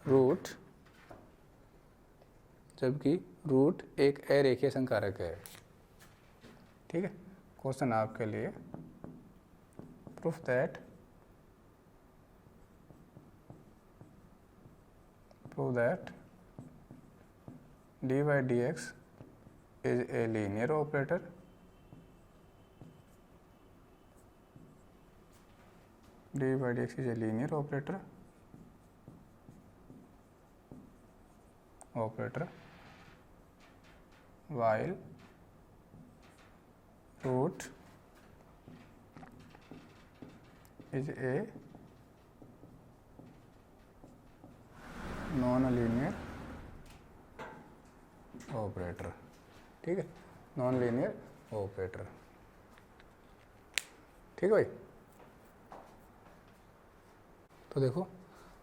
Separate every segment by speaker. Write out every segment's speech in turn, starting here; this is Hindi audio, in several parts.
Speaker 1: रूट, जबकि रूट एक अरेखीय संकारक है। ठीक है, क्वेश्चन आपके लिए, proof that dy dx is a linear operator dy dx is a linear operator while root is a non-linear operator. ठीक है, नॉन लीनियर ऑपरेटर। ठीक है भाई। तो देखो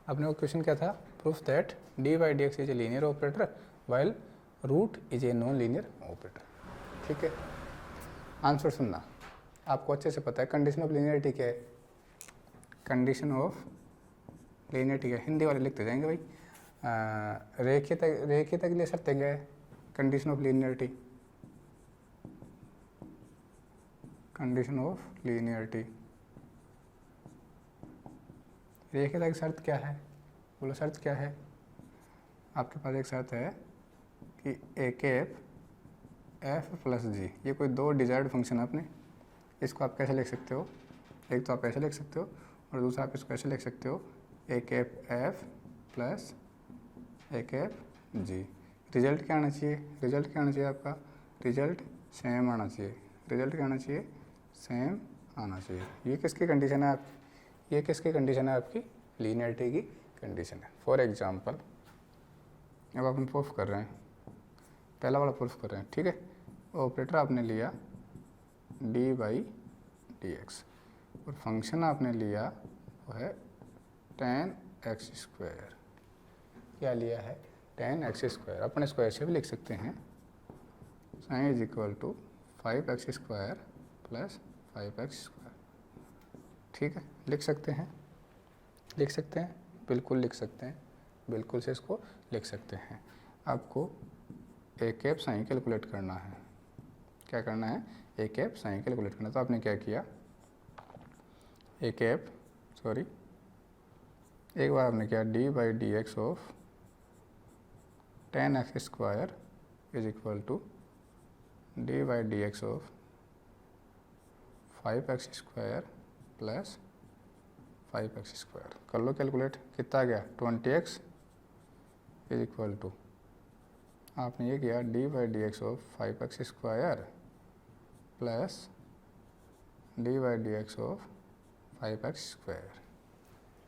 Speaker 1: अपने को क्वेश्चन क्या था, proof that d by D x is a linear operator while root is a non linear operator. ठीक है, आंसर सुनना, आपको अच्छे से पता है कंडीशन ऑफ लीनियरिटी क्या है। कंडीशन ऑफ लीनियरिटी क्या है, हिंदी वाले लिखते जाएंगे भाई। रेखीयता के लिए शर्तें क्या है, condition of linearity, condition of linearity. रेखीयता की शर्त क्या है, बोलो शर्त क्या है। आपके पास एक शर्त है कि ए कैप एफ प्लस जी, ये कोई दो डिजायर्ड फंक्शन है अपने। इसको आप कैसे लिख सकते हो, एक तो आप ऐसे लिख सकते हो और दूसरा आप इसको ऐसे लिख सकते हो, A cap F plus A cap ji. Result क्या आना चाहिए, रिजल्ट क्या आना चाहिए आपका, रिजल्ट सेम आना चाहिए, रिजल्ट क्या आना चाहिए, सेम आना चाहिए। ये किसकी कंडीशन है आपकी, ये किसकी कंडीशन है आपकी, लीनियरिटी की कंडीशन है। फॉर एग्जांपल अब अपन प्रूफ कर रहे हैं, पहला वाला प्रूफ कर रहे हैं। ठीक है, ऑपरेटर आपने लिया डी बाई डी एक्स और फंक्शन आपने लिया वो है tan एक्स स्क्वायर। क्या लिया है, tan एक्स स्क्वायर। अपन इसको ऐसे भी लिख सकते हैं, psi is equal to 5x square plus 5x square. ठीक है, लिख सकते हैं, लिख सकते हैं, बिल्कुल लिख सकते हैं, बिल्कुल से इसको लिख सकते हैं। आपको ए कैप साइन कैलकुलेट करना है, क्या करना है, ए कैप साइन कैलकुलेट करना। तो आपने क्या किया, ए कैप सॉरी एक बार आपने किया d by D x of tan x square is equal to d by D x of 5x square plus 5x square. कर लो कैलकुलेट, कितना गया 20x इज इक्वल टू, आपने ये किया d by D x of 5x square plus D by D x of 5x square.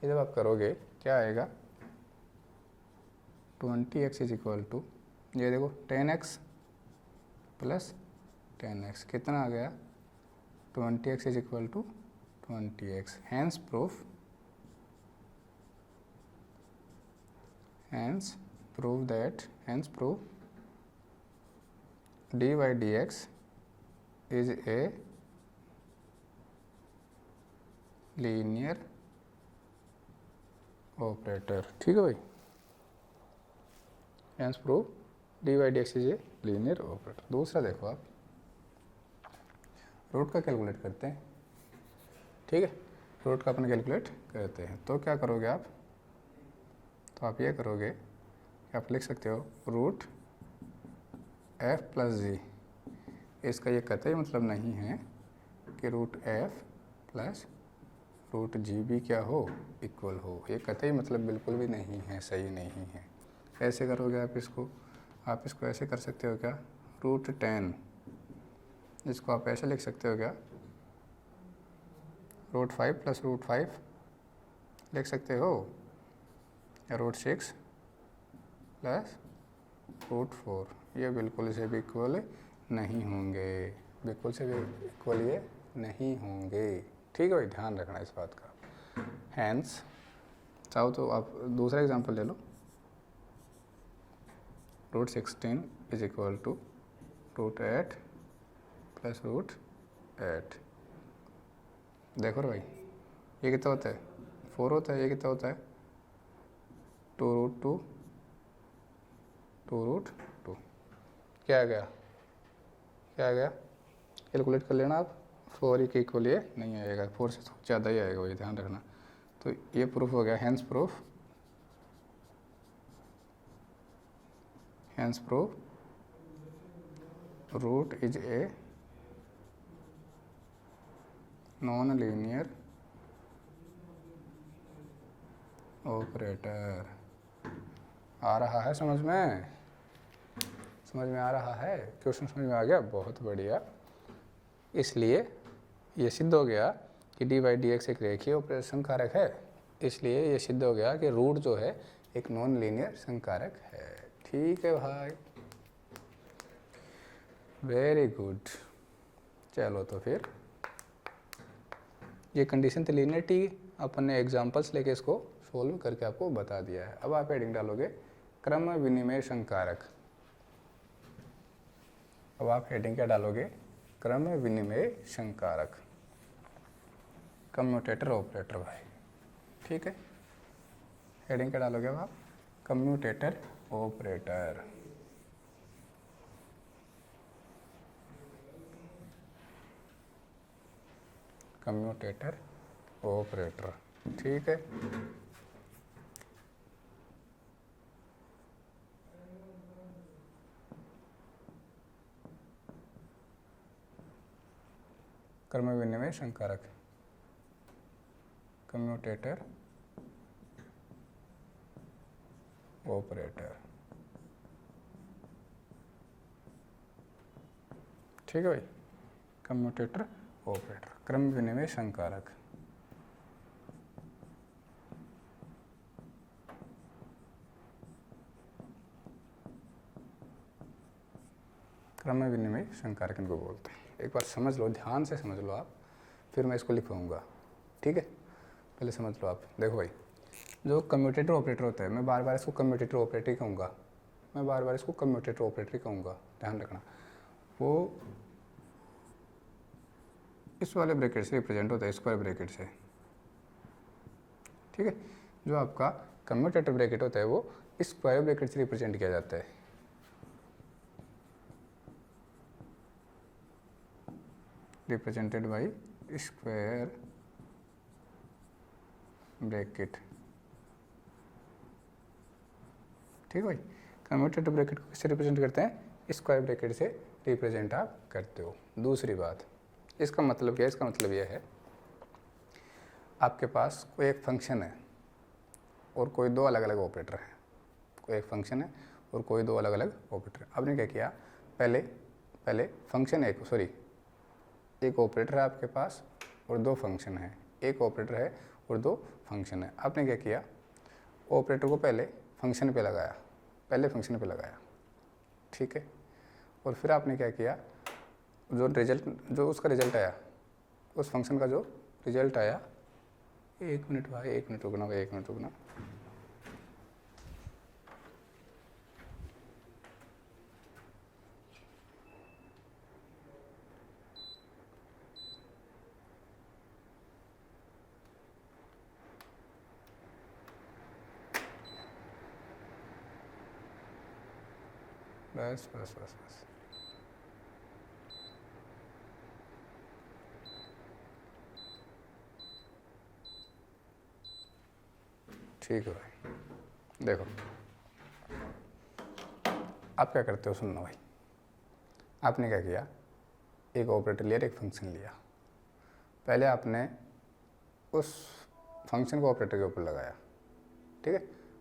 Speaker 1: ये जब आप करोगे क्या आएगा, 20x इज इक्वल टू, ये देखो 10x प्लस 10x कितना आ गया, 20x is equal to 20x। Hence proof that d by D x is a linear operator. ठीक है भाई, hence proof d by D x is a linear operator. दूसरा देखो आप, रूट का कैलकुलेट करते हैं। ठीक है, रूट का अपन कैलकुलेट करते हैं। तो क्या करोगे आप, तो आप ये करोगे कि आप लिख सकते हो रूट एफ प्लस जी। इसका ये कतई मतलब नहीं है कि रूट एफ प्लस रूट जी भी क्या हो, इक्वल हो। ये कतई मतलब बिल्कुल भी नहीं है, सही नहीं है। ऐसे करोगे आप इसको ऐसे कर सकते हो क्या, रूट 10, इसको आप ऐसे लिख सकते हो क्या, रूट 5 प्लस रूट 5 लिख सकते हो, या रूट 6 प्लस रूट 4। ये बिल्कुल से भी इक्वल नहीं होंगे, बिल्कुल से भी इक्वल ये नहीं होंगे। ठीक है भाई, ध्यान रखना इस बात का। हैंस चाहो तो आप दूसरा एग्जांपल ले लो, root 16 is equal to root 8 plus root 8। देखो भाई, ये कितना होता है, 4 होता है, ये कितना होता है 2√2 2√2 क्या आ गया, क्या आ गया, कैलकुलेट कर लेना आप। 4 के इक्वल ये नहीं आएगा, 4 से ज़्यादा ही आएगा, वही ध्यान रखना। तो ये प्रूफ हो गया, hence proof root is a non linear operator. आ रहा है समझ में, समझ में आ रहा है, क्वेश्चन समझ में आ गया, बहुत बढ़िया। इसलिए ये सिद्ध हो गया कि डी बाई डी एक्स एक रेखीय ऑपरेटर संकारक है, इसलिए ये सिद्ध हो गया कि रूट जो है एक नॉन लीनियर संकारक है। ठीक है भाई, वेरी गुड। चलो तो फिर ये कंडीशन थी लीनियरिटी, अपन ने एग्जांपल्स लेके इसको सोल्व करके आपको बता दिया है। अब आप हेडिंग डालोगे क्रम विनिमय संकारक। अब आप हेडिंग क्या डालोगे, क्रम विनिमय संकारक, कम्यूटेटर ऑपरेटर भाई। ठीक है, हेडिंग क्या डालोगे अब आप, कम्यूटेटर ऑपरेटर। कम्यूटेटर ऑपरेटर, ठीक है। क्रम विनिमय संकारक, कम्यूटेटर ऑपरेटर। ठीक है भाई, कम्यूटेटर ऑपरेटर, क्रम विनिमय संकारक। क्रम विनिमय संकारक इनको बोलते हैं। एक बार समझ लो, ध्यान से समझ लो आप, फिर मैं इसको लिखवाऊंगा। ठीक है, पहले समझ लो आप। देखो भाई, जो कम्यूटेटर ऑपरेटर होता है, मैं बार बार इसको कम्यूटेटर ऑपरेटर ही कहूँगा, मैं बार बार इसको कम्यूटेटर ऑपरेटर ही कहूँगा, ध्यान रखना। वो इस वाले ब्रैकेट से रिप्रेजेंट होता है, स्क्वायर ब्रैकेट से। ठीक है, जो आपका कम्यूटेटर ब्रैकेट होता है वो स्क्वायर ब्रैकेट से रिप्रेजेंट किया जाता है। Represented by square bracket. ठीक है भाई, कम्यूटेटर ब्रैकेट को किससे रिप्रेजेंट करते हैं, स्क्वायर ब्रैकेट से रिप्रेजेंट आप करते हो। दूसरी बात, इसका मतलब क्या है, इसका मतलब यह है आपके पास कोई एक फंक्शन है और कोई दो अलग अलग ऑपरेटर हैं। कोई एक फंक्शन है और कोई दो अलग अलग ऑपरेटर। आपने क्या किया, पहले फंक्शन एक ऑपरेटर है आपके पास और दो फंक्शन है। एक ऑपरेटर है और दो फंक्शन है। आपने क्या किया, ऑपरेटर को पहले फंक्शन पे लगाया, ठीक है। और फिर आपने क्या किया, जो उसका रिजल्ट आया, उस फंक्शन का जो रिजल्ट आया, एक मिनट रुकना। बस। ठीक है भाई, देखो आप क्या करते हो, सुनना भाई। आपने क्या किया, एक ऑपरेटर लिया, एक फंक्शन लिया। पहले आपने उस फंक्शन को ऑपरेटर के ऊपर लगाया, ठीक है।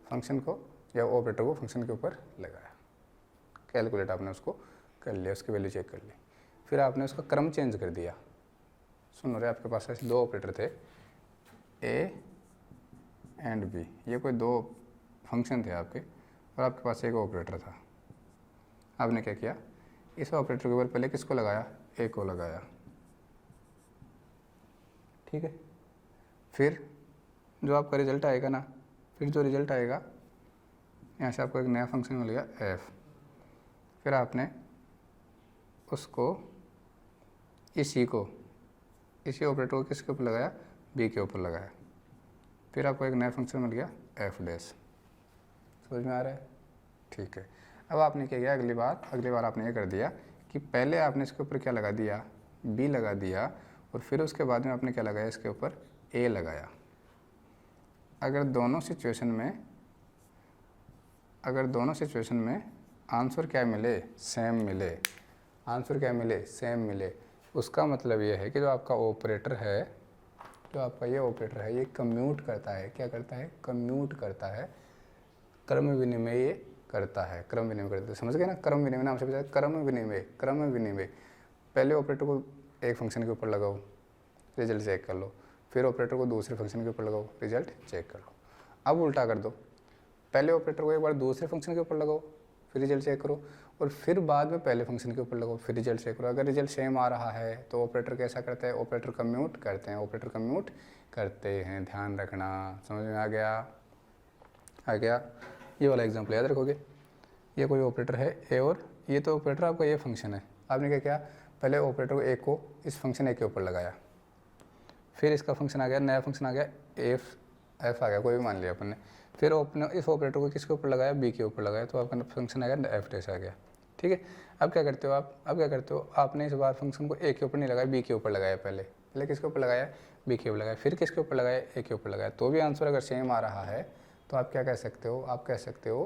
Speaker 1: फंक्शन को या ऑपरेटर को फंक्शन के ऊपर लगाया, कैलकुलेट आपने उसको कर लिया, उसकी वैल्यू चेक कर ली। फिर आपने उसका क्रम चेंज कर दिया। सुन रहे, आपके पास ऐसे दो ऑपरेटर थे, ए एंड बी, ये कोई दो फंक्शन थे आपके, और आपके पास एक ऑपरेटर था। आपने क्या किया, इस ऑपरेटर के ऊपर पहले किसको लगाया, ए को लगाया, ठीक है। फिर जो आपका रिजल्ट आएगा ना, यहाँ से आपको एक नया फंक्शन मिल गया एफ। फिर आपने उसको इसी ऑपरेटर को किसके ऊपर लगाया, बी के ऊपर लगाया। फिर आपको एक नया फंक्शन मिल गया एफ डैश। समझ में आ रहा है? ठीक है। अब आपने क्या किया, अगली बार आपने ये कर दिया कि पहले आपने इसके ऊपर क्या लगा दिया, बी लगा दिया, और फिर उसके बाद में आपने क्या लगाया, इसके ऊपर ए लगाया। अगर दोनों सिचुएशन में आंसर क्या मिले, सेम मिले, उसका मतलब ये है कि जो आपका ऑपरेटर है, ये कम्यूट करता है। क्या करता है? कम्यूट करता है, क्रम विनिमय करता है। समझ गए ना? क्रम विनिमय नाम से पता है, क्रम विनिमय। पहले ऑपरेटर को एक फंक्शन के ऊपर लगाओ, रिजल्ट चेक कर लो, फिर ऑपरेटर को दूसरे फंक्शन के ऊपर लगाओ, रिजल्ट चेक कर लो। अब उल्टा कर दो, पहले ऑपरेटर को एक बार दूसरे फंक्शन के ऊपर लगाओ, फिर रिजल्ट चेक करो, और फिर बाद में पहले फंक्शन के ऊपर लगाओ, फिर रिजल्ट चेक करो। अगर रिजल्ट सेम आ रहा है तो ऑपरेटर कैसा करता है, ऑपरेटर कम्यूट करते हैं। ध्यान रखना, समझ में आ गया? ये वाला एग्जाम्पल याद रखोगे। ये कोई ऑपरेटर है ए, और ये तो ऑपरेटर आपका ये फंक्शन है। आपने क्या किया, पहले ऑपरेटर को ए को इस फंक्शन ए के ऊपर लगाया, फिर इसका फंक्शन आ गया, नया फंक्शन आ गया एफ आ गया, कोई भी मान लिया अपन ने। फिर आपने इस ऑपरेटर को किसके ऊपर लगाया, बी के ऊपर लगाया, तो आपका फंक्शन आ गया एफ डैश आ गया। ठीक है। अब क्या करते हो, आपने इस बार फंक्शन को ए के ऊपर नहीं लगाया, बी के ऊपर लगाया। पहले किसके ऊपर लगाया, बी के ऊपर लगाया, फिर किसके ऊपर लगाया, ए के ऊपर लगाया। तो भी आंसर अगर सेम आ रहा है तो आप क्या कह सकते हो, आप कह सकते हो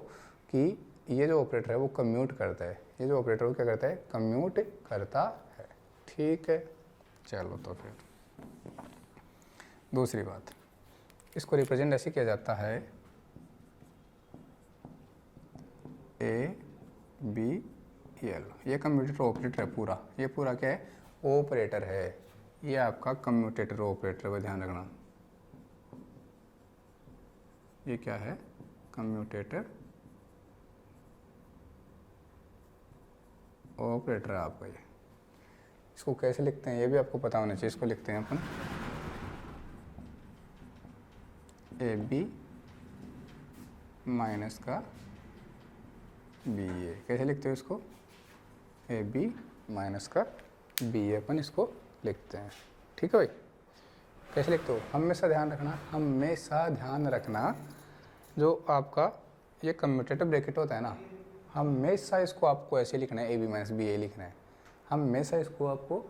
Speaker 1: कि ये जो ऑपरेटर है वो कम्यूट करता है। ये जो ऑपरेटर वो क्या करता है, कम्यूट करता है। ठीक है, चलो तो फिर दूसरी बात, इसको रिप्रेजेंट ऐसे किया जाता है, ए बी एल। ये कम्यूटेटर ऑपरेटर है पूरा, ये पूरा क्या है, ऑपरेटर है। ये आपका कम्यूटेटर ऑपरेटर है, ध्यान रखना। ये क्या है, कम्यूटेटर ऑपरेटर है आपका। ये इसको कैसे लिखते हैं ये भी आपको पता होना चाहिए। इसको लिखते हैं अपन ए बी माइनस का बी ए। कैसे लिखते हो इसको, ए बी माइनस का बी ए, अपन इसको लिखते हैं। ठीक है भाई, कैसे लिखते हो, हमेशा ध्यान रखना, जो आपका ये कम्यूटेटिव ब्रैकेट होता है ना, हमेशा इसको आपको ऐसे लिखना है, ए बी माइनस बी ए लिखना है। हमेशा इसको आपको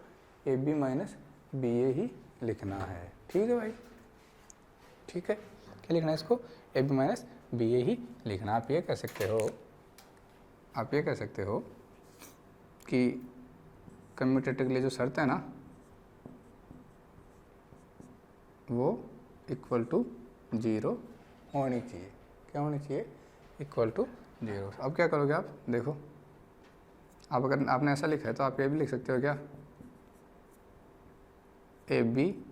Speaker 1: ए बी माइनस बी ए ही लिखना है। ठीक है भाई, ठीक है। क्या लिखना है इसको, ए बी माइनस बी ए ही लिखना। आप ये कह सकते हो कि कम्यूटेटिव के लिए जो शर्त है ना, वो इक्वल टू 0 होनी चाहिए। क्या होनी चाहिए, इक्वल टू 0। अब क्या करोगे आप, देखो, आप अगर आपने ऐसा लिखा है तो आप ये भी लिख सकते हो, क्या, ए बी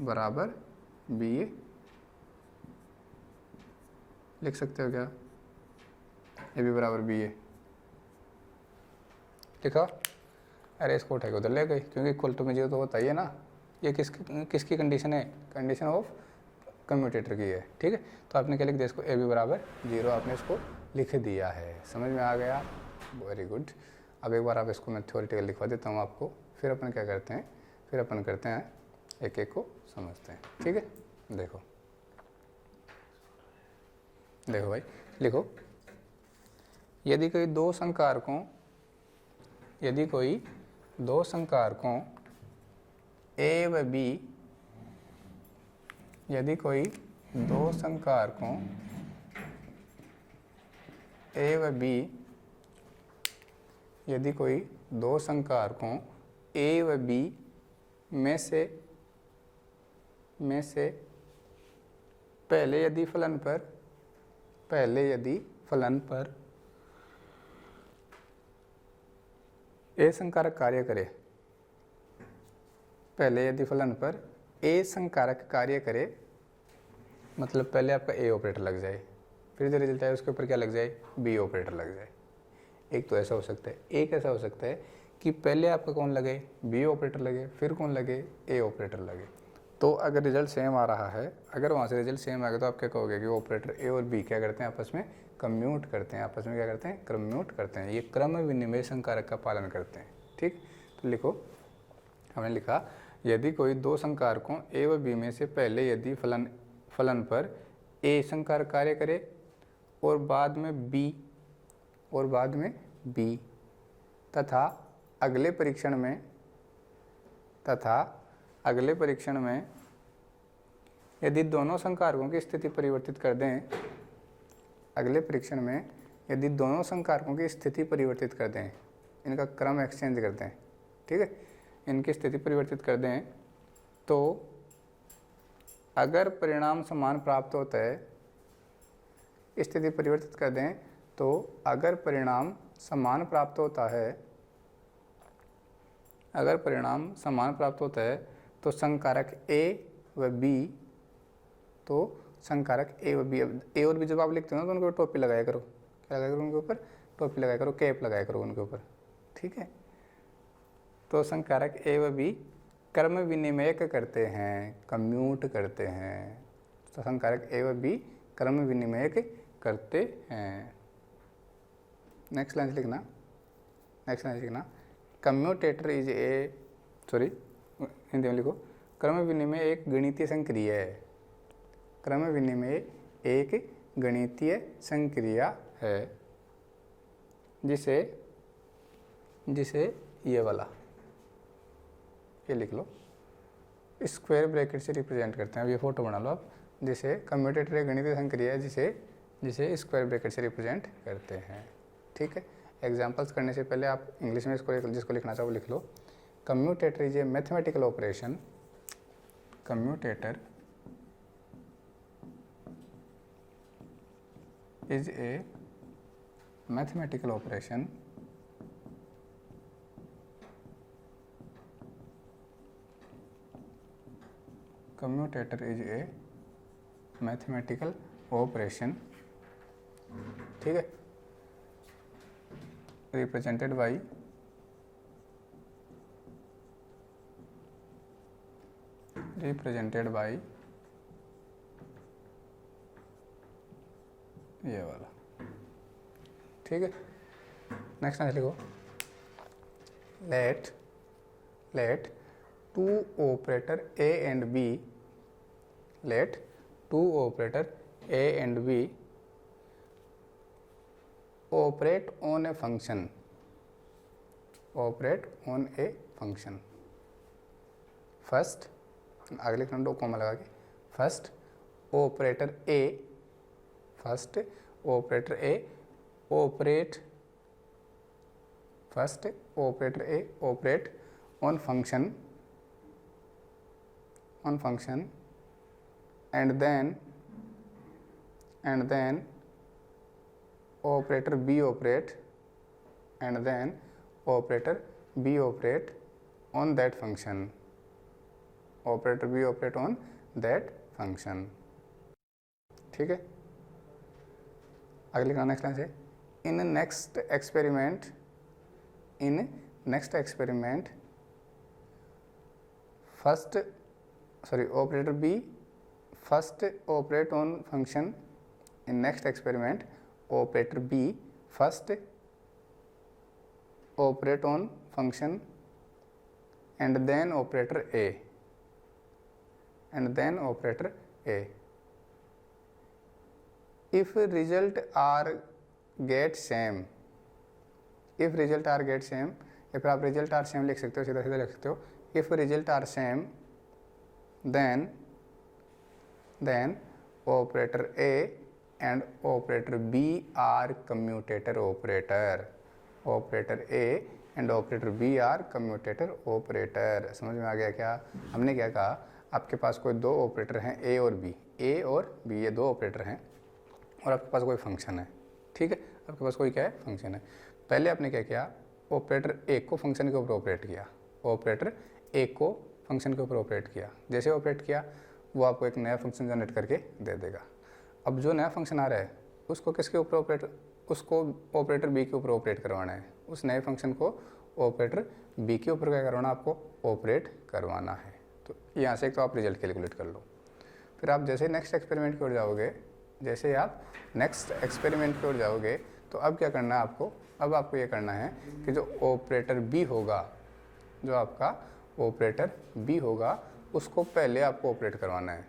Speaker 1: बराबर बी ए लिख सकते हो, क्या, ए बी बराबर बी ए लिखा। अरे इसको उठा के उधर ले गए, क्योंकि इक्वल टू में 0 तो होता ही है ना। ये किसकी कंडीशन है, कंडीशन ऑफ कम्यूटेटर की है। ठीक है, तो आपने क्या लिख दिया, इसको ए बी बराबर 0 आपने इसको लिख दिया है। समझ में आ गया, वेरी गुड। अब एक बार आप इसको मैं थ्योरेटिकल लिखवा देता हूँ आपको, फिर अपन क्या करते हैं, एक एक को समझते हैं। ठीक है, देखो भाई, लिखो, यदि कोई दो संकारकों ए व बी, यदि कोई दो संकारकों ए व बी में से पहले यदि फलन पर ए संकारक कार्य करे, मतलब पहले आपका ए ऑपरेटर लग जाए, फिर जो रिजल्ट आए उसके ऊपर क्या लग जाए, बी ऑपरेटर लग जाए। एक तो ऐसा हो सकता है, एक ऐसा हो सकता है कि पहले आपका कौन लगे, बी ऑपरेटर लगे, फिर कौन लगे, ए ऑपरेटर लगे। तो अगर रिजल्ट सेम आ रहा है, अगर वहाँ से रिजल्ट सेम आ गया तो आप क्या कहोगे कि ऑपरेटर ए और बी क्या करते हैं, आपस में कम्यूट करते हैं, कम्यूट करते हैं। ये क्रम विनिमय संकारक का पालन करते हैं। ठीक, तो लिखो, हमने लिखा, यदि कोई दो संकारकों ए व बी में से पहले यदि फलन पर ए संकारक कार्य करे और बाद में B और बाद में B तथा अगले परीक्षण में यदि दोनों संकारकों की स्थिति परिवर्तित कर दें, अगले परीक्षण में यदि दोनों संकारकों की स्थिति परिवर्तित कर दें, इनका क्रम एक्सचेंज कर दें, ठीक है, इनकी स्थिति परिवर्तित कर दें, तो अगर परिणाम समान प्राप्त होता है, स्थिति परिवर्तित कर दें तो अगर परिणाम समान प्राप्त होता है, अगर परिणाम समान प्राप्त होता है तो संकारक A व B, तो संकारक A व B, अब A और B जब आप लिखते हो ना तो उनके ऊपर टोपी लगाया करो, क्या लगाया करो उनके ऊपर, टोपी लगाया करो, कैप लगाया करो उनके ऊपर, ठीक है। तो संकारक A व B क्रम विनिमयक करते हैं, कम्यूट करते हैं, तो संकारक A व B क्रम विनिमयक करते हैं। नेक्स्ट लाइन लिखना, commutator is A, sorry Hindi में लिखो, क्रम विनिमय एक गणितीय संक्रिया है, क्रम विनिमय एक गणितीय संक्रिया है जिसे ये वाला, ये लिख लो, स्क्वायर ब्रैकेट से रिप्रेजेंट करते हैं। अब ये फोटो बना लो आप, जिसे कम्यूटेटर एक गणितीय संक्रिया है जिसे स्क्वायर ब्रैकेट से रिप्रेजेंट करते हैं, ठीक है। एग्जाम्पल्स करने से पहले आप इंग्लिश में इसको जिसको लिखना चाहो लिख लो। Commutator is a mathematical operation, commutator is a mathematical operation commutator is a mathematical operation, ठीक है, रिप्रेजेंटेड बाई ये वाला, ठीक है। नेक्स्ट आंसर लिखो, let two operator A and B, let two operator A and B operate on a function, first, आगे लिखना दो कॉमा लगा के, first operator A operate on function and then operator B operate on that function, ठीक है। आगे लिखना नेक्स्ट लाइन से, in next experiment operator B first operate on function, in next experiment operator B first operate on function and then operator A, if result are get same, या फिर आप result are same लिख सकते हो, सीधा लिख सकते हो, if result are same then operator A and operator B are commutator operator, समझ में आ गया क्या? हमने क्या कहा, आपके पास कोई दो ऑपरेटर हैं A और B, ये दो ऑपरेटर हैं और आपके पास कोई फंक्शन है, ठीक है, आपके पास कोई क्या है, फंक्शन है। पहले आपने क्या किया, ऑपरेटर A को फंक्शन के ऊपर ऑपरेट किया, जैसे ऑपरेट किया वो आपको एक नया फंक्शन जनरेट करके दे देगा। अब जो नया फंक्शन आ रहा है उसको किसके ऊपर उसको ऑपरेटर B के ऊपर ऑपरेट करवाना है, उस नए फंक्शन को ऑपरेटर B के ऊपर क्या करवाना, आपको ऑपरेट करवाना है। तो यहाँ से एक तो आप रिजल्ट कैलकुलेट कर लो, फिर आप जैसे नेक्स्ट एक्सपेरिमेंट की ओर जाओगे, तो अब क्या करना है आपको, अब आपको ये करना है कि जो ऑपरेटर B होगा, उसको पहले आपको ऑपरेट करवाना है।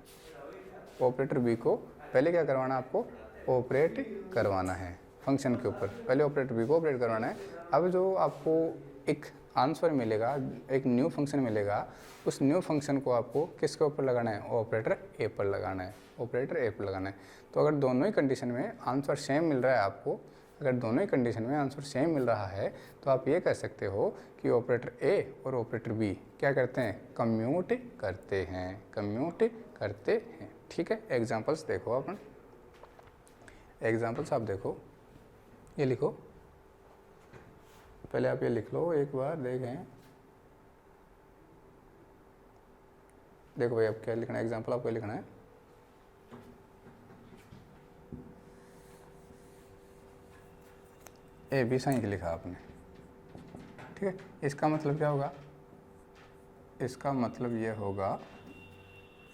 Speaker 1: ऑपरेटर B को पहले क्या करवाना है आपको, ऑपरेट करवाना है फंक्शन के ऊपर, पहले ऑपरेटर बी को ऑपरेट करवाना है। अब जो आपको एक आंसर मिलेगा, एक न्यू फंक्शन मिलेगा, उस न्यू फंक्शन को आपको किसके ऊपर लगाना है, ऑपरेटर ए पर लगाना है, ऑपरेटर ए पर लगाना है। तो अगर दोनों ही कंडीशन में आंसर सेम मिल रहा है आपको, अगर दोनों ही कंडीशन में आंसर सेम मिल रहा है तो आप ये कह सकते हो कि ऑपरेटर ए और ऑपरेटर बी क्या करते हैं, कम्यूट करते हैं, कम्यूट करते हैं। ठीक है, एग्जांपल्स देखो अपन, एग्जांपल्स आप देखो, ये लिखो, पहले आप ये लिख लो एक बार, देखें, देखो भाई अब क्या लिखना है, एग्जांपल आपको लिखना है, ए बी साइन लिखा आपने, ठीक है। इसका मतलब क्या होगा, इसका मतलब ये होगा,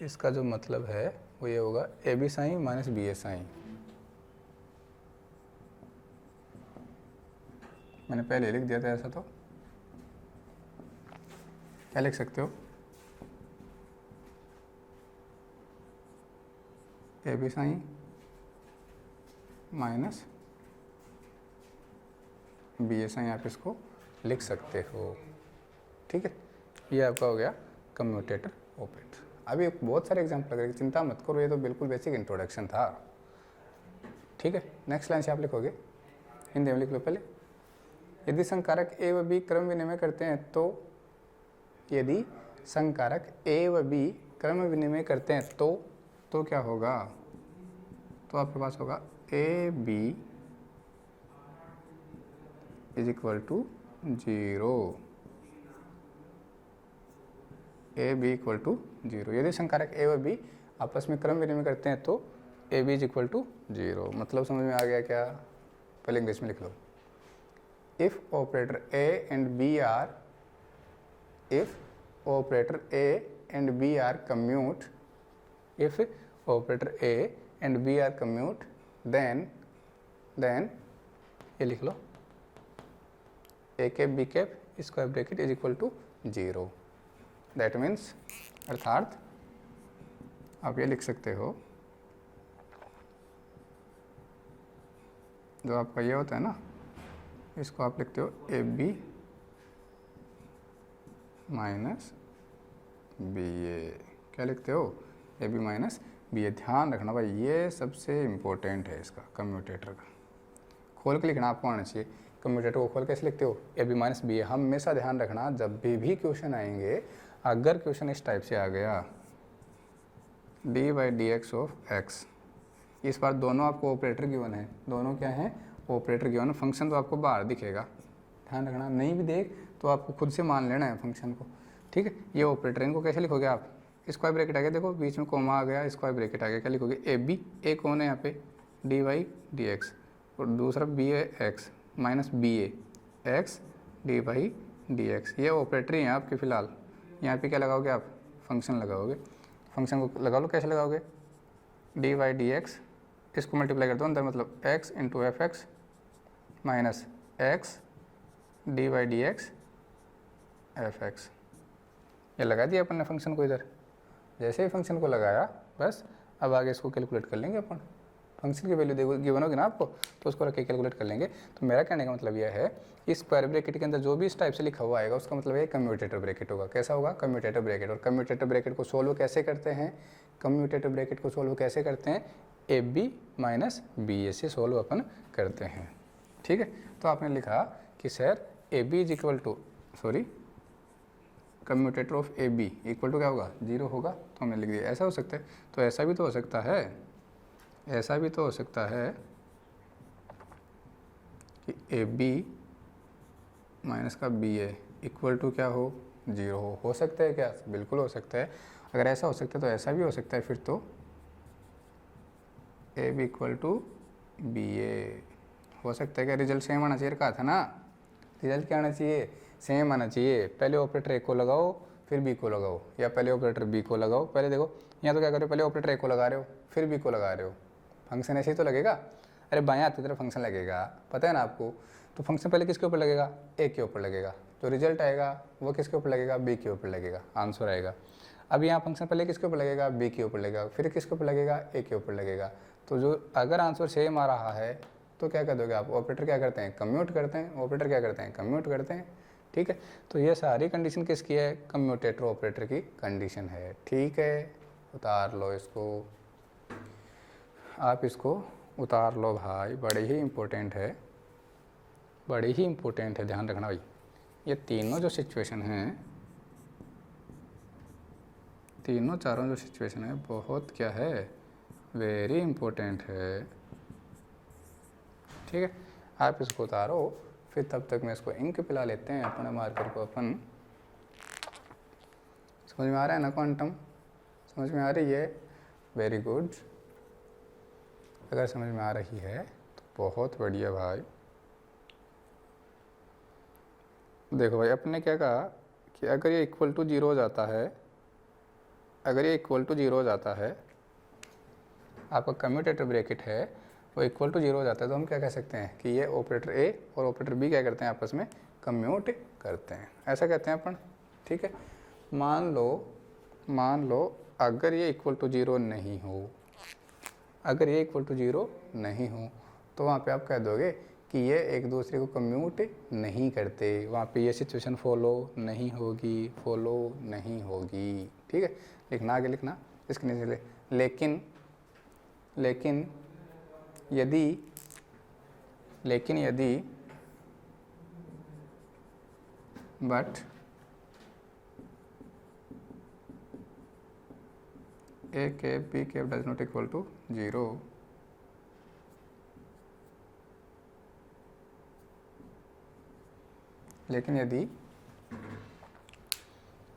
Speaker 1: इसका जो मतलब है वो ये होगा A B psi minus B A psi. मैंने पहले लिख दिया था ऐसा, तो क्या लिख सकते हो, A B psi minus B A psi, आप इसको लिख सकते हो। ठीक है, ये आपका हो गया कम्यूटेटर ऑपरेटर। अभी बहुत सारे एग्जाम्पल लगेंगे, चिंता मत करो, ये तो बिल्कुल बेसिक इंट्रोडक्शन था। ठीक है, नेक्स्ट लाइन से आप लिखोगे, हिंदी में लिख लो पहले, यदि संकारक ए व बी क्रम विनिमय करते हैं तो, यदि संकारक ए व बी क्रम विनिमय करते हैं तो क्या होगा, तो आपके पास होगा A B is equal to 0, A B equal to 0। यदि संकारक ए व बी आपस में क्रम विनिमय करते हैं तो A B is equal to 0। मतलब समझ में आ गया क्या, पहले इंग्लिश में लिख लो, if operator A and B are, if operator A and B are commute, if operator A and B are commute, then ये लिख लो, A cap B cap square bracket is equal to 0। That means, अर्थात आप ये लिख सकते हो, जो आपका ये होता है ना, इसको आप लिखते हो ए बी माइनस बी ए, क्या लिखते हो, ए बी माइनस बी ए। ध्यान रखना भाई, ये सबसे इम्पोर्टेंट है इसका, कम्यूटेटर का खोल के लिखना आपको आना चाहिए। कम्यूटेटर को खोल कैसे लिखते हो, ए बी माइनस बी ए। हमेशा ध्यान रखना, जब भी क्वेश्चन आएंगे, अगर क्वेश्चन इस टाइप से आ गया, D by D x of x, इस बार दोनों आपको ऑपरेटर गिवन है, दोनों क्या हैं, ऑपरेटर गिवन है, फंक्शन तो आपको बाहर दिखेगा, ध्यान रखना, नहीं भी देख तो आपको खुद से मान लेना है फंक्शन को। ठीक है, ये ऑपरेटर, इनको कैसे लिखोगे आप, स्क्वायर ब्रैकेट आ गया, देखो बीच में कोमा आ गया, स्क्वायर ब्रैकेट आ गया, क्या लिखोगे, ए बी, ए कौन है यहाँ पे, डी वाई डी एक्स, और दूसरा B A X minus B A X D Y D X. ये ऑपरेटर ही हैं आपके फिलहाल। यहाँ पे क्या लगाओगे आप, फंक्शन लगाओगे, फंक्शन को लगा लो, कैसे लगाओगे, डी वाई डी एक्स, इसको मल्टीप्लाई कर दो अंदर, मतलब x into F x minus x D Y D x F x. ये लगा दिया अपन ने फंक्शन को इधर। जैसे ही फंक्शन को लगाया, बस अब आगे इसको कैलकुलेट कर लेंगे अपन। फंक्शन की वैल्यू देखो गिवन होगी ना आपको, तो उसको रख के कैलकुलेट कर लेंगे। तो मेरा कहने का मतलब यह है, इस स्क्वायर ब्रैकेट के अंदर जो भी इस टाइप से लिखा हुआ आएगा, उसका मतलब ये कम्यूटेटर ब्रैकेट होगा। कैसा होगा, कम्यूटेटर ब्रैकेट। और कम्यूटेटर ब्रैकेट को सोल्व कैसे करते हैं, कम्यूटेटर ब्रैकेट को सोल्व कैसे करते हैं, ए बी माइनस बी ए से सोल्व अपन करते हैं। ठीक है, तो आपने लिखा कि sir A B is equal to, sorry, commutator of A B equal to क्या होगा, 0 होगा। तो हमने लिख दिया। ऐसा हो सकता है, तो ऐसा भी तो हो सकता है, ऐसा भी तो हो सकता है कि ए बी माइनस का बी ए इक्वल टू क्या हो, 0 हो सकता है क्या, बिल्कुल हो सकता है। अगर ऐसा हो सकता है तो ऐसा भी हो सकता है, फिर तो A B equal to B A हो सकता है। क्या रिजल्ट सेम आना चाहिए, कहा था ना, रिजल्ट क्या आना चाहिए, सेम आना चाहिए। पहले ऑपरेटर ए को लगाओ फिर बी को लगाओ, या पहले ऑपरेटर बी को लगाओ। पहले देखो यहाँ तो क्या कर रहे हो, पहले ऑपरेटर ए को लगा रहे हो फिर बी को लगा रहे हो, फंक्शन ऐसे ही तो लगेगा। अरे बाएं हाथ की तरफ फंक्शन लगेगा, पता है ना आपको। तो फंक्शन पहले किसके ऊपर लगेगा, ए के ऊपर लगेगा। तो रिजल्ट आएगा वो किसके ऊपर लगेगा, बी के ऊपर लगेगा, आंसर आएगा। अब यहाँ फंक्शन पहले किसके ऊपर लगेगा, बी के ऊपर लगेगा, फिर किसके ऊपर लगेगा, ए के ऊपर लगेगा। तो जो अगर आंसर सेम आ रहा है तो क्या कर दोगे आप, ऑपरेटर क्या करते हैं, कम्यूट करते हैं, ऑपरेटर क्या करते हैं, कम्यूट करते हैं। ठीक है, तो ये सारी कंडीशन किसकी है, कम्यूटेटर ऑपरेटर की कंडीशन है। ठीक है, उतार लो इसको, आप इसको उतार लो भाई, बड़े ही इम्पोर्टेंट है, बड़े ही इम्पोर्टेंट है, ध्यान रखना भाई। ये तीनों जो सिचुएशन हैं, तीनों चारों जो सिचुएशन है बहुत क्या है, वेरी इम्पोर्टेंट है। ठीक है, आप इसको उतारो, फिर तब तक मैं इसको इंक पिला लेते हैं अपने मार्कर को अपन। समझ में आ रहा है ना क्वांटम, समझ में आ रही है, वेरी गुड। अगर समझ में आ रही है तो बहुत बढ़िया भाई। देखो भाई, अपने क्या कहा कि अगर ये इक्वल टू 0 हो जाता है, अगर ये इक्वल टू 0 हो जाता है, आपका कम्यूटेटर ब्रैकेट है वो इक्वल टू 0 हो जाता है, तो हम क्या कह सकते हैं कि ये ऑपरेटर ए और ऑपरेटर बी क्या करते हैं, आपस में कम्यूट करते हैं, ऐसा कहते हैं अपन। ठीक है, मान लो अगर ये इक्वल टू 0 नहीं हो, अगर ये इक्वल टू 0 नहीं हो तो वहाँ पे आप कह दोगे कि ये एक दूसरे को कम्यूट नहीं करते, वहाँ पे ये सिचुएशन फॉलो नहीं होगी, फॉलो नहीं होगी। ठीक है, लिखना आगे लिखना इसके नीचे, लेकिन यदि but A cap B cap does not equal to 0, लेकिन यदि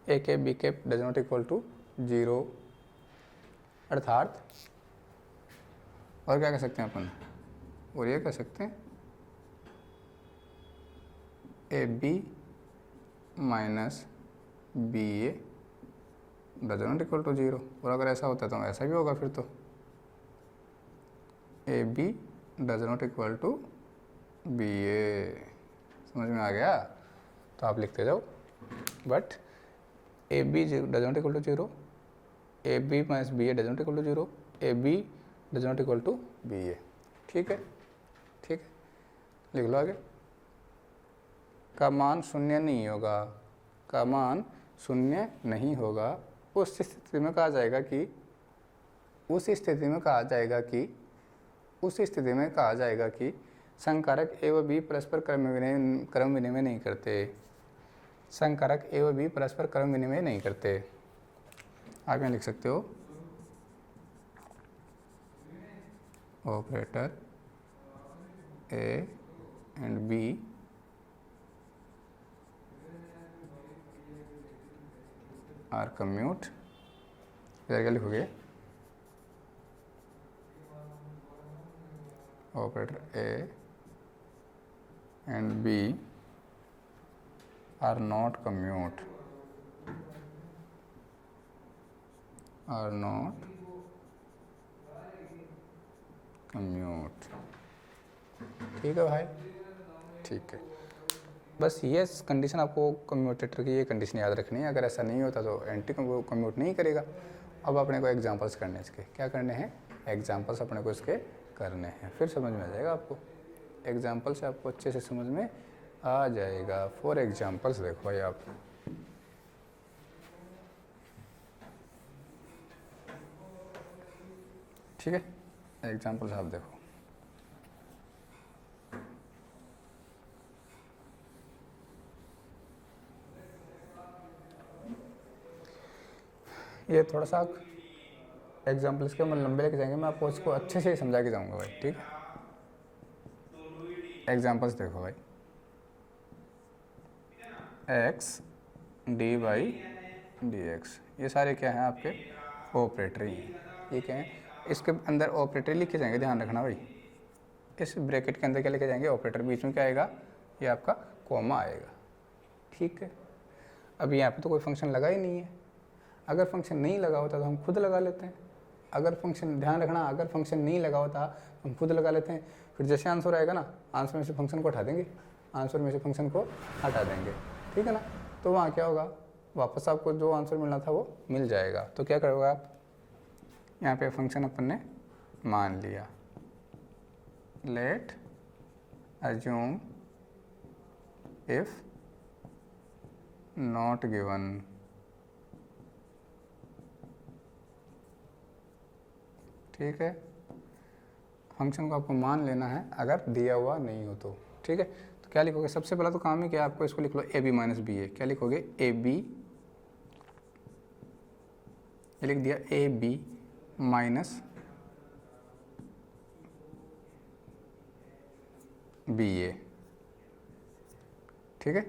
Speaker 1: A cap B cap does not equal to 0, अर्थात, और क्या कह सकते हैं अपन, और ये कह सकते हैं A B minus B A does not equal to 0, और अगर ऐसा होता है तो ऐसा भी होगा फिर तो A B does not equal to B A. समझ में आ गया, तो आप लिखते जाओ, but A B does not equal to 0, A B minus B A does not equal to 0, A B does not equal to B A. ठीक है, ठीक है, लिख लो आगे। का मान शून्य नहीं होगा, का मान शून्य नहीं होगा, उस स्थिति में कहा जाएगा कि, उस स्थिति में कहा जाएगा कि संकारक ए व बी परस्पर क्रम विनिमय नहीं करते, संकारक ए व बी परस्पर क्रम विनिमय नहीं करते। आप यहाँ लिख सकते हो operator A and B are commute, इधर क्या लिखोगे, operator A and B are not commute, are not commute. ठीक है भाई, ठीक है, बस ये कंडीशन आपको कम्यूटेटर की ये कंडीशन याद रखनी है। अगर ऐसा नहीं होता तो एंटी कम्यूट नहीं करेगा। अब अपने को एग्जांपल्स करने इसके, क्या करने हैं, एग्जांपल्स अपने को इसके करने हैं, फिर समझ में आ जाएगा आपको। एग्जांपल से आपको अच्छे से समझ में आ जाएगा। फॉर एग्जांपल्स देखो भाई आप, ठीक है, एग्जांपल्स आप देखो। ये थोड़ा सा एग्जाम्पल्स के हम लंबे लेके जाएंगे, मैं आपको इसको अच्छे से समझा के जाऊंगा भाई। ठीक है, एग्जाम्पल्स देखो भाई, x D by D X, ये सारे क्या हैं आपके ऑपरेटरी। ये क्या है, इसके अंदर ऑपरेटर लिखे जाएंगे, ध्यान रखना भाई। इस ब्रैकेट के अंदर क्या लिखे जाएंगे, ऑपरेटर, बीच में क्या आएगा, ये आपका कॉमा आएगा। ठीक है, अब यहाँ पे तो कोई फंक्शन लगा ही नहीं है। अगर फंक्शन नहीं लगा होता तो हम खुद लगा लेते हैं। अगर फंक्शन, ध्यान रखना, अगर फंक्शन नहीं लगा होता तो हम खुद लगा लेते हैं। फिर जैसे आंसर आएगा ना, आंसर में से फंक्शन को हटा देंगे, आंसर में से फंक्शन को हटा देंगे। ठीक है ना, तो वहाँ क्या होगा, वापस आपको जो आंसर मिलना था वो मिल जाएगा। तो क्या करोगे आप, यहाँ पे फंक्शन अपन ने मान लिया। Late assume if not given. ठीक है, फंक्शन को आपको मान लेना है अगर दिया हुआ नहीं हो तो। ठीक है, तो क्या लिखोगे? सबसे पहला तो काम ही क्या, आपको इसको लिख लो ए बी माइनस बी ए। क्या लिखोगे? ए बी, ये लिख दिया ए बी माइनस बी ए। ठीक है,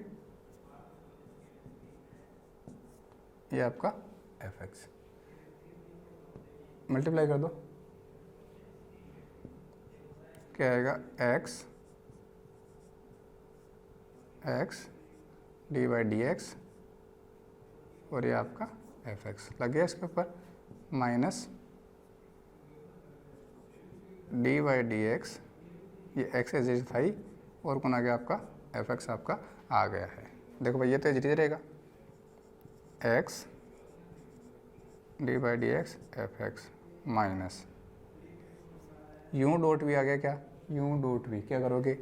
Speaker 1: ये आपका एफ एक्स। मल्टीप्लाई कर दो, क्या आएगा? X x D by D X, और ये आपका एफ एक्स लग गया इसके ऊपर, minus D by D X, ये एक्स एज था और कौन आ गया आपका? एफ एक्स आपका आ गया है। देखो भाई, ये तो एज रहेगा, x D by D x F x minus यूँ डॉट भी आ गया। क्या? यूँ डॉट भी। क्या करोगे?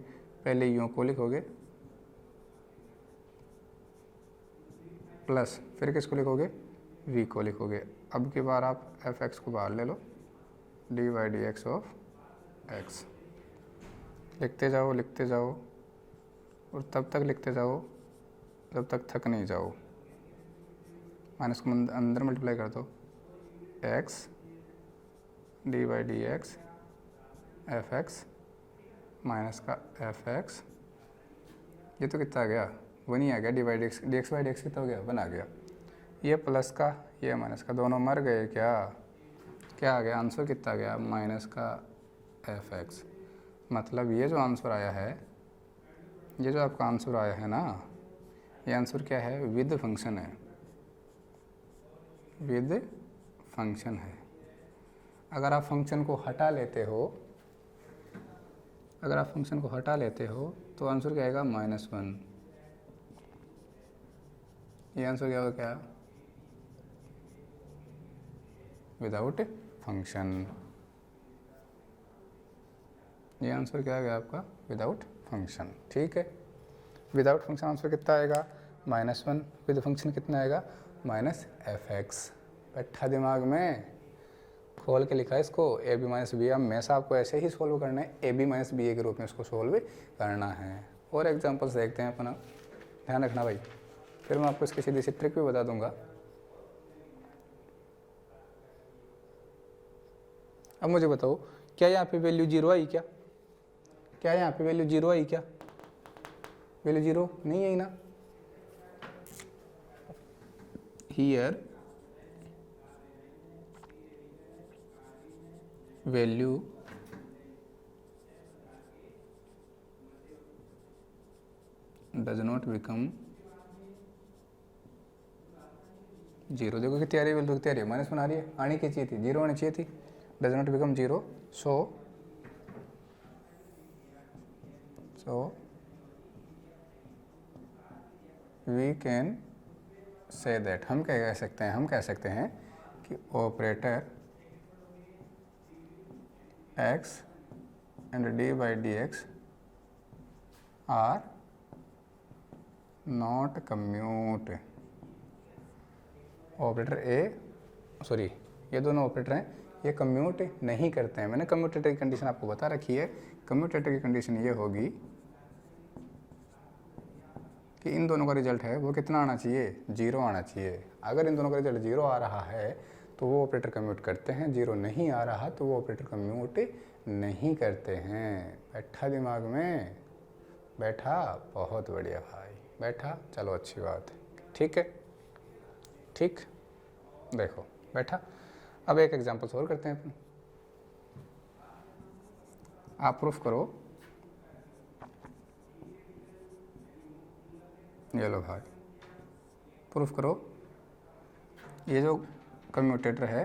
Speaker 1: पहले यूँ को लिखोगे प्लस फिर किसको लिखोगे? वी को लिखोगे। अब की बार आप एफ एक्स को बाहर ले लो, D by D x of X. लिखते जाओ लिखते जाओ और तब तक लिखते जाओ जब तक थक नहीं जाओ। माइनस को अंदर मल्टीप्लाई कर दो, x D by D x F x minus का एफ एक्स। ये तो कितना आ गया? 1 ही आ गया। D by D x by D x कितना हो गया? 1 आ गया। ये प्लस का ये माइनस का दोनों मर गए। क्या क्या आ गया? आंसर कितना आ गया? माइनस का एफ एक्स। मतलब ये जो आंसर आया है, ये जो आपका आंसर आया है ना, ये आंसर क्या है? विद फंक्शन है, विद फंक्शन है। अगर आप फंक्शन को हटा लेते हो, अगर आप फंक्शन को हटा लेते हो तो आंसर क्या आएगा? -1। ये आंसर क्या होगा? क्या? Without function. ये आंसर क्या आ गया आपका? Without function. ठीक है, विदाउट फंक्शन आंसर कितना आएगा? -1। विद फंक्शन कितना आएगा? -F x. बैठा दिमाग में, खोल के लिखा है इसको, ए बी माइनस बी। हमेशा आपको ऐसे ही सोल्व करना है, ए बी माइनस बी ए के रूप में इसको सोल्व करना है। और एग्जांपल्स देखते हैं अपना, ध्यान रखना भाई, फिर मैं आपको इसकी सीधी सी ट्रिक भी बता दूंगा। अब मुझे बताओ, क्या यहाँ पे वैल्यू 0 आई? क्या क्या यहाँ पे वैल्यू 0 आई? क्या वैल्यू 0 नहीं आई ना? Here value does not become 0। देखो कितनी आ रही है वैल्यू? कितनी आ रही है? -1 आ रही है। आनी क्या चाहिए थी? 0 आनी चाहिए थी। Does not become 0, so we can say that, हम क्या कह सकते हैं? हम कह सकते हैं कि operator x and d by dx are not commute। Operator ए ये दोनों ऑपरेटर हैं, ये कम्यूट नहीं करते हैं। मैंने कम्यूटेटर की कंडीशन आपको बता रखी है। कम्यूटेटर की कंडीशन ये होगी कि इन दोनों का रिजल्ट है वो कितना आना चाहिए? 0 आना चाहिए। अगर इन दोनों का रिजल्ट 0 आ रहा है तो वो ऑपरेटर कम्यूट करते हैं, 0 नहीं आ रहा तो वो ऑपरेटर कम्यूट नहीं करते हैं। बैठा दिमाग में? बैठा? बहुत बढ़िया भाई, बैठा। चलो अच्छी बात है। ठीक है, ठीक, देखो बैठा। अब एक एग्जांपल और करते हैं अपन। आप प्रूफ करो। ये लो भाई, प्रूफ करो। ये जो कम्यूटेटर है,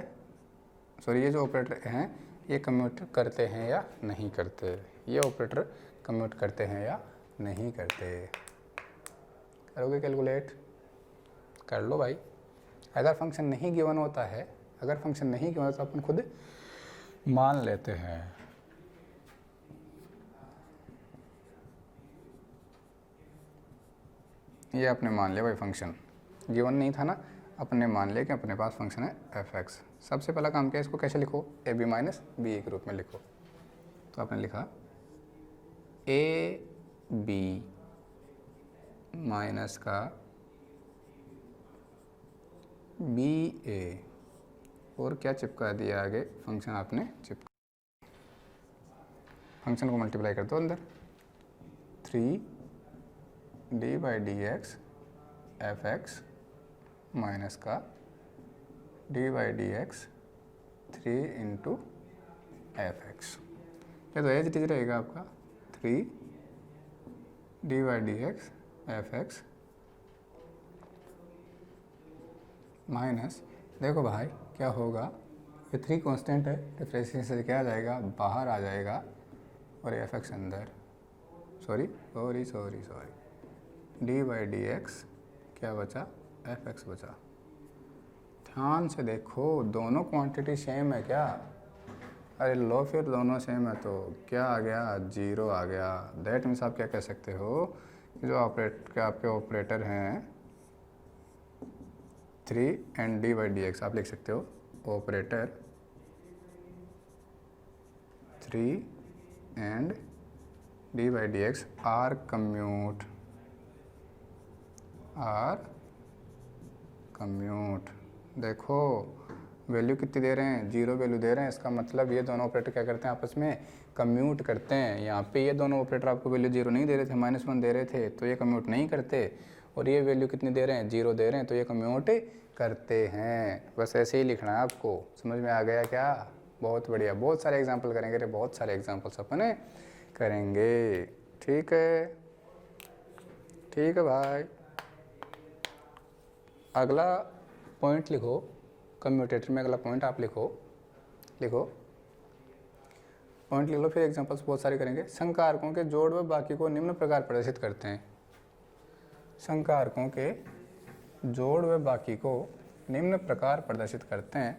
Speaker 1: ये जो ऑपरेटर हैं, ये कम्यूट करते हैं या नहीं करते? ये ऑपरेटर कम्यूट करते हैं या नहीं करते? करोगे कैलकुलेट? कर लो भाई। अगर फंक्शन नहीं गिवन होता है, अगर फंक्शन नहीं गिवन होता तो अपन खुद मान लेते हैं ये आपने मान लिया भाई फंक्शन गिवन नहीं था ना, अपने मान लिया कि अपने पास फंक्शन है एफ एक्स। सबसे पहला काम क्या है, इसको कैसे लिखो, ए बी माइनस बी के रूप में लिखो। तो आपने लिखा ए बी माइनस का बी ए, और क्या चिपका दिया आगे, फंक्शन आपने चिपका, फंक्शन को मल्टीप्लाई कर दो अंदर, 3 D by D x F x minus का D by D X 3 into F x. ये तो एज इट इज रहेगा आपका 3 D by D x F x minus, देखो भाई क्या होगा, ये 3 कांस्टेंट है, डिफरेंशिएशन से क्या आ जाएगा, बाहर आ जाएगा, और एफ एक्स अंदर, sorry D by D x क्या बचा, एफ एक्स बचा। ध्यान से देखो दोनों क्वांटिटी सेम है क्या, अरे लो फिर दोनों सेम है तो क्या आ गया, 0 आ गया। दैट मीन्स आप क्या कह सकते हो कि जो आपके ऑपरेटर हैं 3 and d by D x, आप लिख सकते हो operator 3 and d by D x are commute, देखो वैल्यू कितनी दे रहे हैं, 0 वैल्यू दे रहे हैं, इसका मतलब ये दोनों ऑपरेटर क्या करते हैं, आपस में कम्यूट करते हैं। यहाँ पे ये दोनों ऑपरेटर आपको वैल्यू 0 नहीं दे रहे थे, -1 दे रहे थे, तो ये कम्यूट नहीं करते, और ये वैल्यू कितनी दे रहे हैं, 0 दे रहे हैं, तो ये कम्यूट करते हैं। बस ऐसे ही लिखना है आपको, समझ में आ गया क्या, बहुत बढ़िया। बहुत सारे एग्जाम्पल करेंगे रे, बहुत सारे एग्जाम्पल्स अपन करेंगे, ठीक है भाई। अगला पॉइंट लिखो, कम्यूटेटर में अगला पॉइंट आप लिखो पॉइंट लिख लो, फिर एग्जांपल्स बहुत सारे करेंगे। संकारकों के जोड़ व बाकी को निम्न प्रकार प्रदर्शित करते हैं। संकारकों के जोड़ व बाकी को निम्न प्रकार प्रदर्शित करते हैं।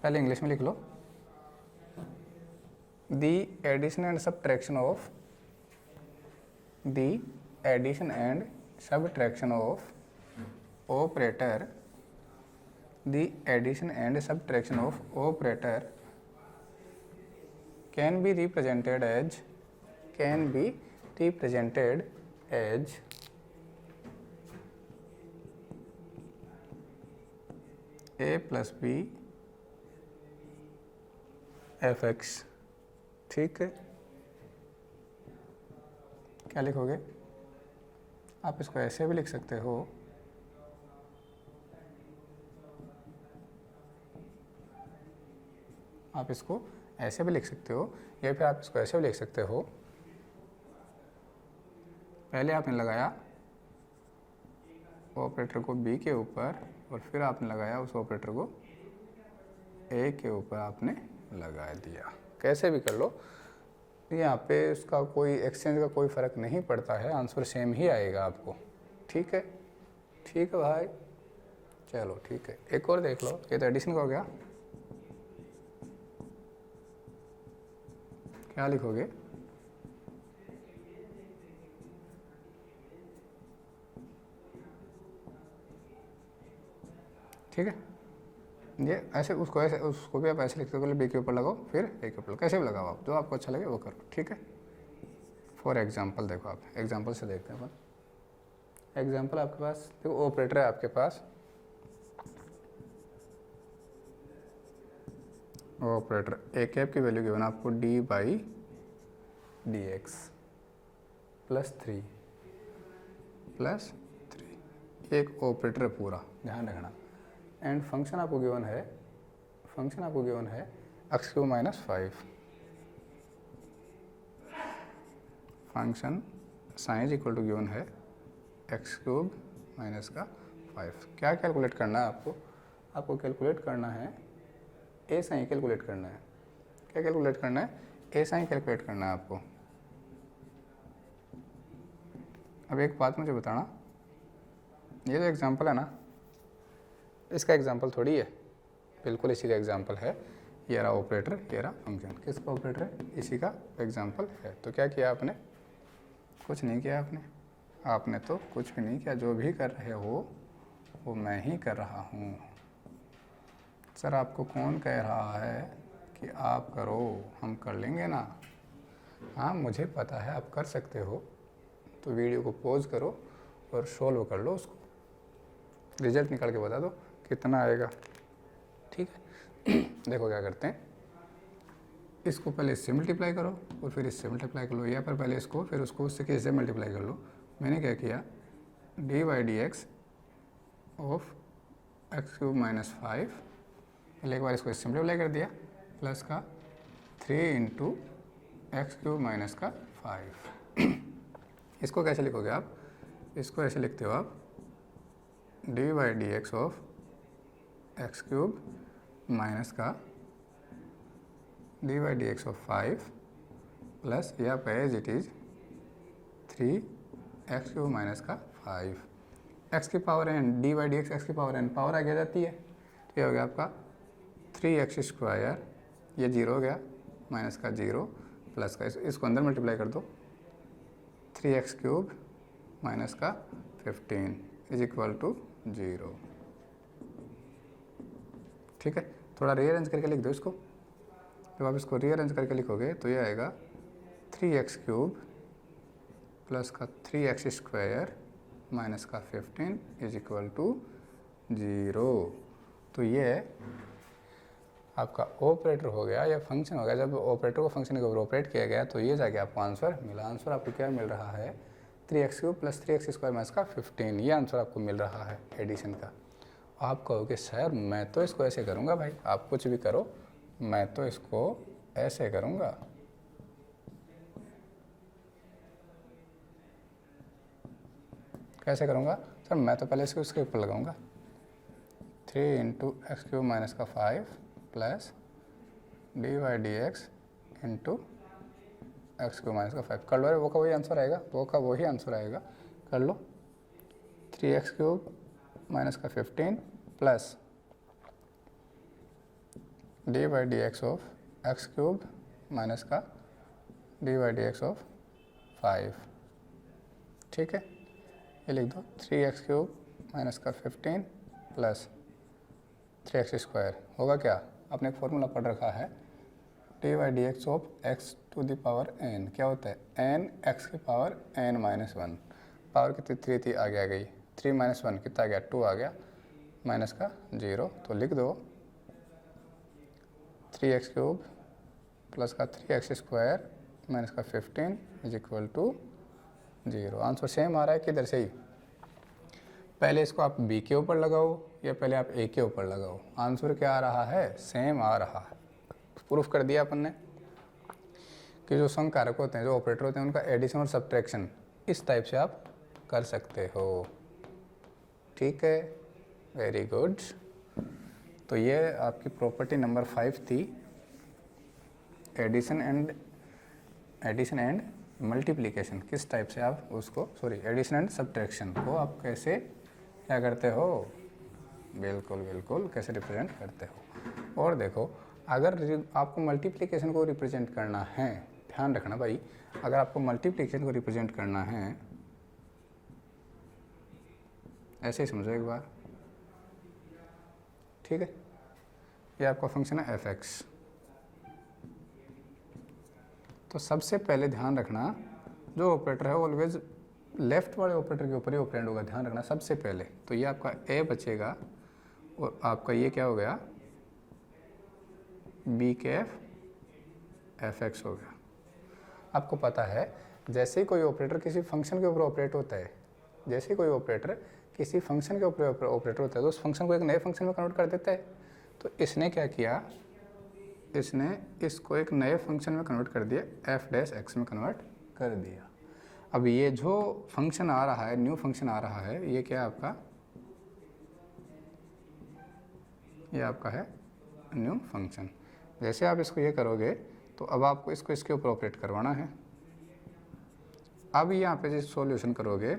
Speaker 1: पहले इंग्लिश में लिख लो, the addition and subtraction of operator, the addition and subtraction of operator can be represented as a plus b F x, ठीक है। क्या लिखोगे, आप इसको ऐसे भी लिख सकते हो, आप इसको ऐसे भी लिख सकते हो, या फिर आप इसको ऐसे भी लिख सकते हो। पहले आपने लगाया ऑपरेटर को बी के ऊपर, और फिर आपने लगाया उस ऑपरेटर को ए के ऊपर आपने लगा दिया, कैसे भी कर लो, यहाँ पे उसका कोई एक्सचेंज का कोई फ़र्क नहीं पड़ता है, आंसर सेम ही आएगा आपको, ठीक है भाई। चलो ठीक है, एक और देख लो, ये तो एडिशन का हो गया। क्या लिखोगे, ठीक है, ये ऐसे उसको भी आप ऐसे लिखते हो, बी के ऊपर लगाओ, फिर ए के ऊपर, कैसे भी लगाओ आप, जो आपको अच्छा लगे वो करो, ठीक है। फॉर एग्जांपल देखो, आप एग्जांपल से देखते हैं अपन। एग्जांपल आपके पास देखो, ऑपरेटर है आपके पास, ऑपरेटर ए कैप की वैल्यू गिवन आपको D by D x plus 3, एक ऑपरेटर पूरा, ध्यान रखना। एंड फंक्शन आपको गिवन है x³ - 5, function psi equal to given है x³ - 5। क्या कैलकुलेट करना है आपको कैलकुलेट करना है ए साइन, कैलकुलेट करना है, क्या कैलकुलेट करना है, ए साइन कैलकुलेट करना है आपको। अब एक बात मुझे बताना, ये जो एग्जांपल है ना, इसका एग्जांपल थोड़ी है, बिल्कुल इसी का एग्जांपल है। ये रहा ऑपरेटर, ये रहा फंक्शन। किसका ऑपरेटर है? इसी का एग्जांपल है। तो क्या किया आपने? कुछ नहीं किया आपने तो कुछ भी नहीं किया। जो भी कर रहे हो वो मैं ही कर रहा हूँ। सर आपको कौन कह रहा है कि आप करो? हम कर लेंगे ना। हाँ मुझे पता है आप कर सकते हो, तो वीडियो को पॉज करो और सॉल्व कर लो उसको, रिजल्ट निकाल के बता दो कितना आएगा। ठीक है देखो क्या करते हैं, इसको पहले इससे मल्टीप्लाई करो और फिर इससे मल्टीप्लाई कर लो, या पर पहले इसको फिर उसको उससे किससे मल्टीप्लाई कर लो। मैंने क्या किया, dy/dx ऑफ x³ - 5, पहले एक बार इसको सिंप्लीफाई कर दिया, प्लस का 3 × x³ - 5। इसको कैसे लिखोगे आप? इसको ऐसे लिखते हो आप, dy/dx ऑफ x³ माइनस का dy/dx ऑफ 5 प्लस या पे as it is 3x³ - 5। x की पावर n, dy/dx x की पावर n, पावर आगे जाती है, तो ये हो गया आपका 3x², ये 0 हो गया, माइनस का 0 प्लस का इसको अंदर मल्टीप्लाई कर दो, 3x³ माइनस का 15 = 0। ठीक है, थोड़ा रीअरेंज करके लिख दो इसको। जब आप इसको रीअरेंज करके लिखोगे तो ये आएगा 3x³ प्लस का 3x² माइनस का 15 = 0। तो ये आपका ऑपरेटर हो गया या फंक्शन हो गया। जब ऑपरेटर को फंक्शन के ऊपर ऑपरेट किया गया तो ये जाके आपको आंसर मिला। आंसर आपको क्या मिल रहा है? 3x³ प्लस 3x² माइनस का 15, ये आंसर आपको मिल रहा है एडिशन का। आप कहोगे सर मैं तो इसको ऐसे करूँगा। भाई आप कुछ भी करो, मैं तो इसको ऐसे करूँगा। कैसे करूँगा? सर मैं तो पहले इसको उसके ऊपर लगाऊंगा, 3 × x³ - 5 प्लस dy/dx × x³ - 5 कर लो। वो का वही आंसर आएगा, कर लो। 3x³ माइनस का 15 plus dy/dx of x³ minus का dy/dx ऑफ 5। ठीक है, ये लिख दो, 3x³ माइनस का 15 प्लस 3x² होगा क्या? आपने एक फॉर्मूला पढ़ रखा है, dy/dx ऑफ x⁴n क्या होता है? n x की पावर n-1। पावर कितनी 3 थी, आगे आ गई 3 - 1 कितना आ गया? 2 आ गया, माइनस का 0। तो लिख दो 3x³ प्लस का 3x² माइनस का 15 = 0। आंसर सेम आ रहा है किधर से ही? पहले इसको आप b के ऊपर लगाओ या पहले आप a के ऊपर लगाओ, आंसर क्या आ रहा है? सेम आ रहा है। प्रूफ कर दिया अपन ने कि जो संकारक होते हैं, जो ऑपरेटर होते हैं, उनका एडिशन और सब्ट्रैक्शन इस टाइप से आप कर सकते हो। ठीक है, वेरी गुड। तो ये आपकी प्रॉपर्टी नंबर 5 थी, एडिशन एंड मल्टीप्लिकेशन। किस टाइप से आप उसको, एडिशन एंड सब्ट्रैक्शन को आप कैसे क्या करते हो? बिल्कुल कैसे रिप्रेजेंट करते हो। और देखो, अगर आपको मल्टीप्लिकेशन को रिप्रेजेंट करना है, ध्यान रखना भाई, अगर आपको मल्टीप्लिकेशन को रिप्रेजेंट करना है, ऐसे ही समझो एक बार। ठीक है, ये आपका फंक्शन है f(x). तो सबसे पहले ध्यान रखना, जो ऑपरेटर है ऑलवेज लेफ्ट वाले ऑपरेटर के ऊपर ही ऑपरेंड होगा, ध्यान रखना सबसे पहले। तो ये आपका a बचेगा और आपका ये क्या हो गया? b कैफ f(x) हो गया। आपको पता है जैसे ही कोई ऑपरेटर किसी फंक्शन के ऊपर ऑपरेट होता है, जैसे ही कोई ऑपरेटर किसी फंक्शन के ऊपर ऑपरेटर होता है, तो उस फंक्शन को एक नए फंक्शन में कन्वर्ट कर देता है। तो इसने क्या किया, इसने इसको एक नए फंक्शन में कन्वर्ट कर दिया, f'(x) में कन्वर्ट कर दिया। अब ये जो फंक्शन आ रहा है, न्यू फंक्शन आ रहा है, ये क्या आपका? ये आपका है न्यू फंक्शन। जैसे आप इसको ये करोगे तो अब आपको इसको इसके ऊपर ऑपरेट करवाना है। अब यहाँ पे जैसे सॉल्यूशन करोगे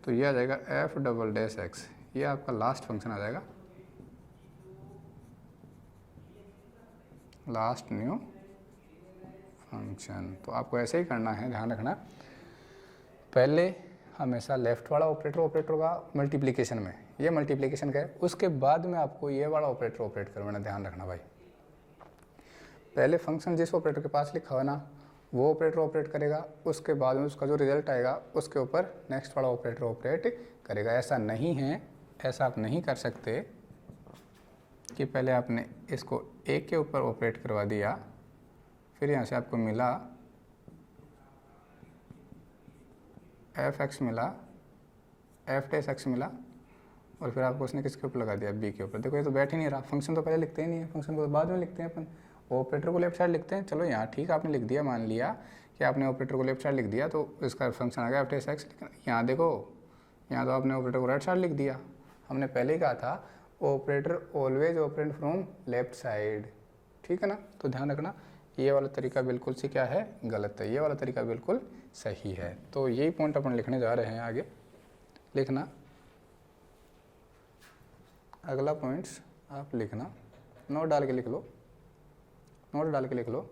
Speaker 1: तो ये आ जाएगा f'(x), ये आपका लास्ट फंक्शन आ जाएगा। Last new function. तो आपको ऐसे ही करना है, ध्यान रखना। पहले हमेशा लेफ़्ट वाला ऑपरेटर ऑपरेट होगा मल्टीप्लिकेशन में, ये मल्टीप्लिकेशन का है। उसके बाद में आपको ये वाला ऑपरेटर ऑपरेट करवाना, ध्यान रखना भाई। पहले फंक्शन जिस ऑपरेटर के पास लिखा हुआ ना वो ऑपरेटर ऑपरेट करेगा, उसके बाद में उसका जो रिजल्ट आएगा उसके ऊपर नेक्स्ट वाला ऑपरेटर ऑपरेट करेगा। ऐसा नहीं है, ऐसा आप नहीं कर सकते कि पहले आपने इसको एक के ऊपर ऑपरेट करवा दिया, फिर यहाँ से आपको मिला f(x) मिला, f'(x) मिला, और फिर आपको उसने किसके ऊपर लगा दिया, b के ऊपर। देखो ये तो बैठ ही नहीं रहा, फंक्शन तो पहले लिखते ही नहीं है, फंक्शन को तो बाद में लिखते हैं अपन, ऑपरेटर को लेफ्ट साइड लिखते हैं। चलो यहाँ ठीक आपने लिख दिया, मान लिया कि आपने ऑपरेटर को लेफ्ट साइड लिख दिया तो इसका फंक्शन आ गया f'(x), लेकिन यहाँ देखो, यहाँ तो आपने ऑपरेटर को राइट साइड लिख दिया। हमने पहले ही कहा था operator always operate from left side, ठीक है ना। तो ध्यान रखना, ये वाला तरीका बिल्कुल से क्या है, गलत है, ये वाला तरीका बिल्कुल सही है। तो यही पॉइंट अपन लिखने जा रहे हैं, आगे लिखना। अगला पॉइंट्स आप लिखना, नोट डाल के लिख लो, नोट डाल के लिख लो।